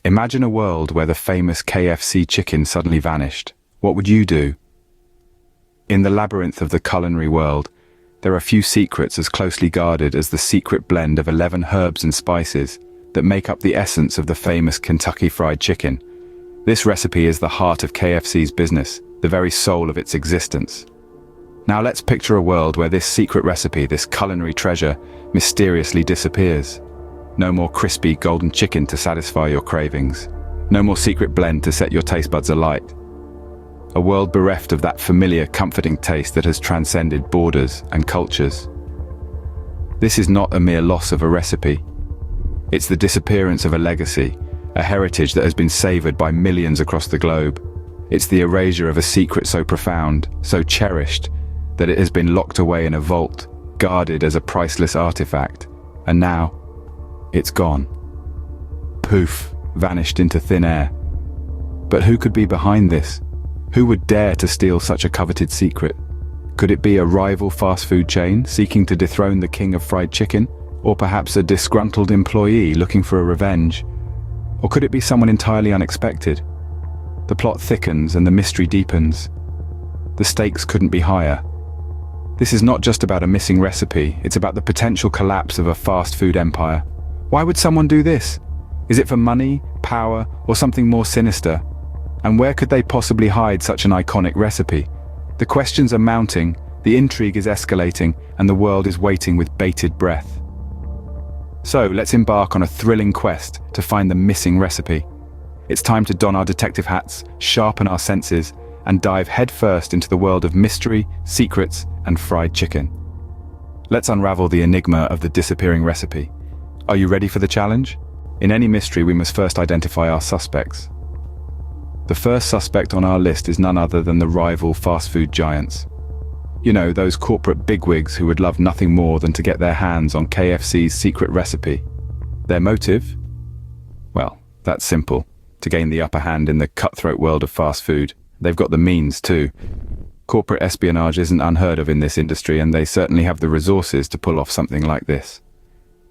Imagine a world where the famous KFC chicken suddenly vanished. What would you do? In the labyrinth of the culinary world, there are few secrets as closely guarded as the secret blend of 11 herbs and spices that make up the essence of the famous Kentucky Fried Chicken. This recipe is the heart of KFC's business, the very soul of its existence. Now let's picture a world where this secret recipe, this culinary treasure, mysteriously disappears. No more crispy golden chicken to satisfy your cravings. No more secret blend to set your taste buds alight. A world bereft of that familiar, comforting taste that has transcended borders and cultures. This is not a mere loss of a recipe. It's the disappearance of a legacy, a heritage that has been savored by millions across the globe. It's the erasure of a secret so profound, so cherished, that it has been locked away in a vault, guarded as a priceless artifact. And now, it's gone. Poof, vanished into thin air. But who could be behind this? Who would dare to steal such a coveted secret? Could it be a rival fast food chain seeking to dethrone the king of fried chicken? Or perhaps a disgruntled employee looking for a revenge? Or could it be someone entirely unexpected? The plot thickens and the mystery deepens. The stakes couldn't be higher. This is not just about a missing recipe, it's about the potential collapse of a fast food empire. Why would someone do this? Is it for money, power, or something more sinister? And where could they possibly hide such an iconic recipe? The questions are mounting, the intrigue is escalating, and the world is waiting with bated breath. So let's embark on a thrilling quest to find the missing recipe. It's time to don our detective hats, sharpen our senses, and dive headfirst into the world of mystery, secrets, and fried chicken. Let's unravel the enigma of the disappearing recipe. Are you ready for the challenge? In any mystery, we must first identify our suspects. The first suspect on our list is none other than the rival fast food giants. You know, those corporate bigwigs who would love nothing more than to get their hands on KFC's secret recipe. Their motive? Well, that's simple. To gain the upper hand in the cutthroat world of fast food. They've got the means too. Corporate espionage isn't unheard of in this industry, and they certainly have the resources to pull off something like this.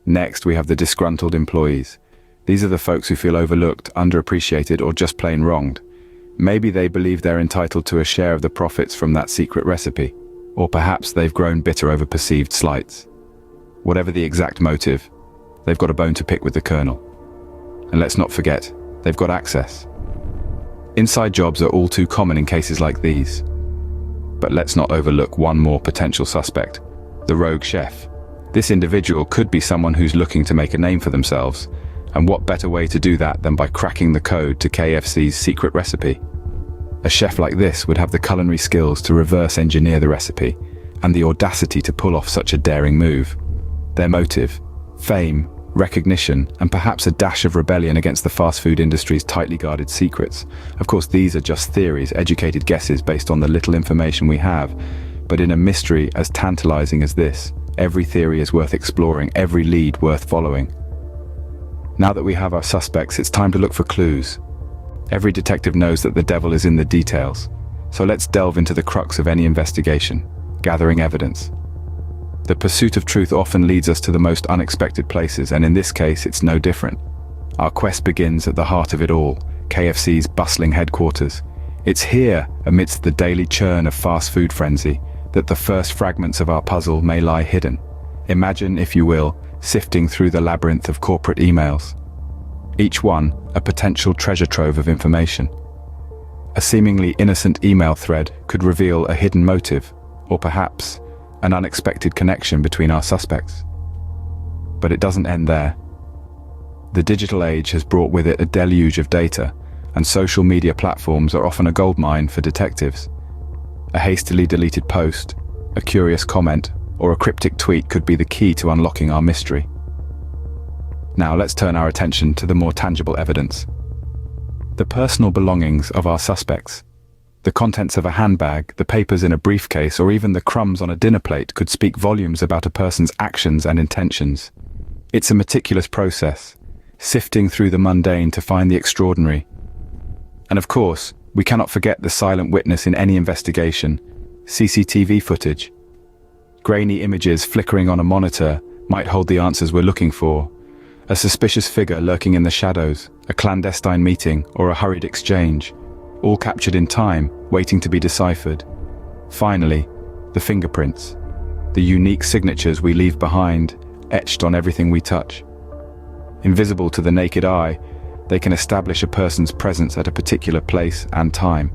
Next, we have the disgruntled employees. These are the folks who feel overlooked, underappreciated, or just plain wronged. Maybe they believe they're entitled to a share of the profits from that secret recipe. Or perhaps they've grown bitter over perceived slights. Whatever the exact motive, they've got a bone to pick with the colonel. And let's not forget, they've got access. Inside jobs are all too common in cases like these. But let's not overlook one more potential suspect, the rogue chef. This individual could be someone who's looking to make a name for themselves, and what better way to do that than by cracking the code to KFC's secret recipe? A chef like this would have the culinary skills to reverse engineer the recipe, and the audacity to pull off such a daring move. Their motive, fame, recognition, and perhaps a dash of rebellion against the fast food industry's tightly guarded secrets. Of course, these are just theories, educated guesses based on the little information we have. But in a mystery as tantalizing as this, every theory is worth exploring, every lead worth following. Now that we have our suspects, it's time to look for clues. Every detective knows that the devil is in the details. So let's delve into the crux of any investigation, gathering evidence. The pursuit of truth often leads us to the most unexpected places, and in this case, it's no different. Our quest begins at the heart of it all, KFC's bustling headquarters. It's here, amidst the daily churn of fast food frenzy, that the first fragments of our puzzle may lie hidden. Imagine, if you will, sifting through the labyrinth of corporate emails. Each one, a potential treasure trove of information. A seemingly innocent email thread could reveal a hidden motive, or perhaps an unexpected connection between our suspects. But it doesn't end there. The digital age has brought with it a deluge of data, and social media platforms are often a goldmine for detectives. A hastily deleted post, a curious comment, or a cryptic tweet could be the key to unlocking our mystery. Now let's turn our attention to the more tangible evidence. The personal belongings of our suspects. The contents of a handbag, the papers in a briefcase, or even the crumbs on a dinner plate could speak volumes about a person's actions and intentions. It's a meticulous process, sifting through the mundane to find the extraordinary. And of course, we cannot forget the silent witness in any investigation, CCTV footage. Grainy images flickering on a monitor might hold the answers we're looking for. a suspicious figure lurking in the shadows, a clandestine meeting, or a hurried exchange, all captured in time, waiting to be deciphered. Finally, the fingerprints, the unique signatures we leave behind, etched on everything we touch. Invisible to the naked eye, they can establish a person's presence at a particular place and time.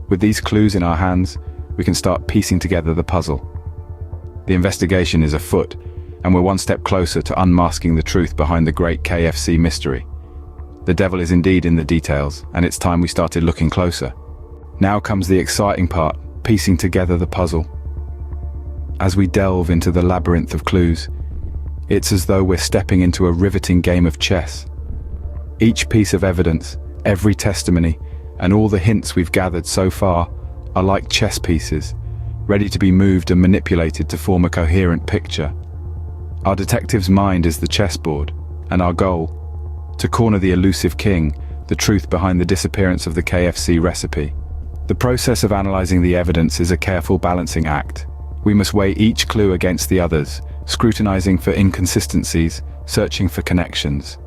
With these clues in our hands, we can start piecing together the puzzle. The investigation is afoot, and we're one step closer to unmasking the truth behind the great KFC mystery. The devil is indeed in the details, and it's time we started looking closer. Now comes the exciting part, piecing together the puzzle. As we delve into the labyrinth of clues, it's as though we're stepping into a riveting game of chess. Each piece of evidence, every testimony, and all the hints we've gathered so far are like chess pieces, ready to be moved and manipulated to form a coherent picture. Our detective's mind is the chessboard, and our goal, to corner the elusive king, the truth behind the disappearance of the KFC recipe. The process of analyzing the evidence is a careful balancing act. We must weigh each clue against the others, scrutinizing for inconsistencies, searching for connections.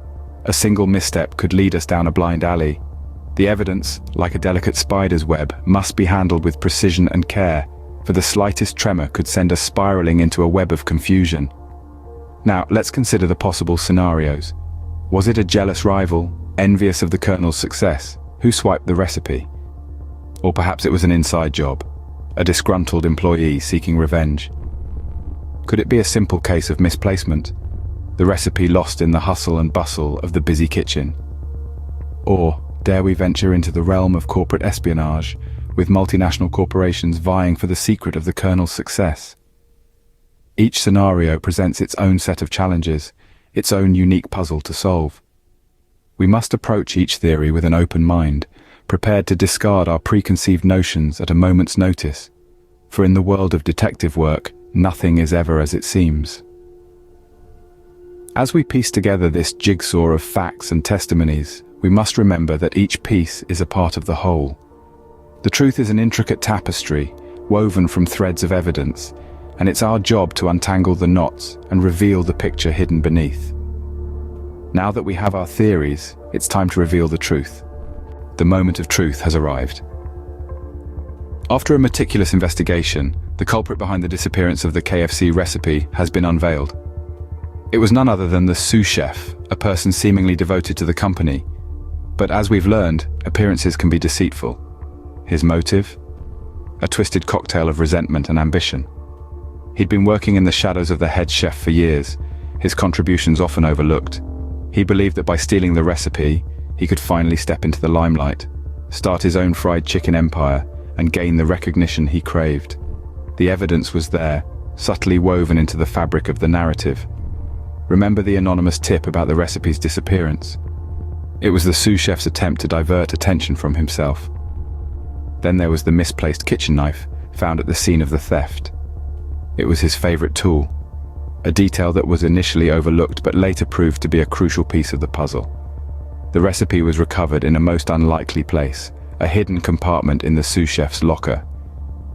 A single misstep could lead us down a blind alley. The evidence, like a delicate spider's web, must be handled with precision and care, for the slightest tremor could send us spiraling into a web of confusion. Now, let's consider the possible scenarios. Was it a jealous rival, envious of the Colonel's success, who swiped the recipe? Or perhaps it was an inside job, a disgruntled employee seeking revenge. Could it be a simple case of misplacement, the recipe lost in the hustle and bustle of the busy kitchen? Or dare we venture into the realm of corporate espionage, with multinational corporations vying for the secret of the Colonel's success? Each scenario presents its own set of challenges, its own unique puzzle to solve. We must approach each theory with an open mind, prepared to discard our preconceived notions at a moment's notice. For in the world of detective work, nothing is ever as it seems. As we piece together this jigsaw of facts and testimonies, we must remember that each piece is a part of the whole. The truth is an intricate tapestry, woven from threads of evidence, and it's our job to untangle the knots and reveal the picture hidden beneath. Now that we have our theories, it's time to reveal the truth. The moment of truth has arrived. After a meticulous investigation, the culprit behind the disappearance of the KFC recipe has been unveiled. It was none other than the sous chef, a person seemingly devoted to the company. But as we've learned, appearances can be deceitful. His motive? A twisted cocktail of resentment and ambition. He'd been working in the shadows of the head chef for years, his contributions often overlooked. He believed that by stealing the recipe, he could finally step into the limelight, start his own fried chicken empire, and gain the recognition he craved. The evidence was there, subtly woven into the fabric of the narrative. Remember the anonymous tip about the recipe's disappearance? It was the sous chef's attempt to divert attention from himself. Then there was the misplaced kitchen knife, found at the scene of the theft. It was his favorite tool, a detail that was initially overlooked but later proved to be a crucial piece of the puzzle. The recipe was recovered in a most unlikely place, a hidden compartment in the sous chef's locker.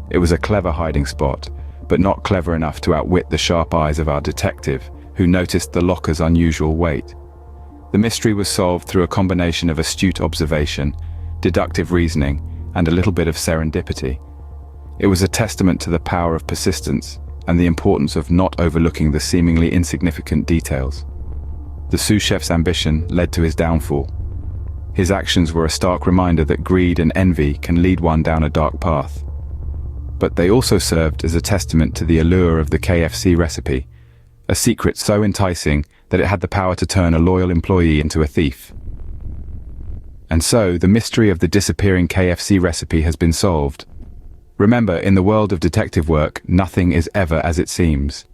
It was a clever hiding spot, but not clever enough to outwit the sharp eyes of our detective, who noticed the locker's unusual weight. The mystery was solved through a combination of astute observation, deductive reasoning, and a little bit of serendipity. It was a testament to the power of persistence and the importance of not overlooking the seemingly insignificant details. The sous chef's ambition led to his downfall. His actions were a stark reminder that greed and envy can lead one down a dark path. But they also served as a testament to the allure of the KFC recipe, a secret so enticing that it had the power to turn a loyal employee into a thief. And so, the mystery of the disappearing KFC recipe has been solved. Remember, in the world of detective work, nothing is ever as it seems.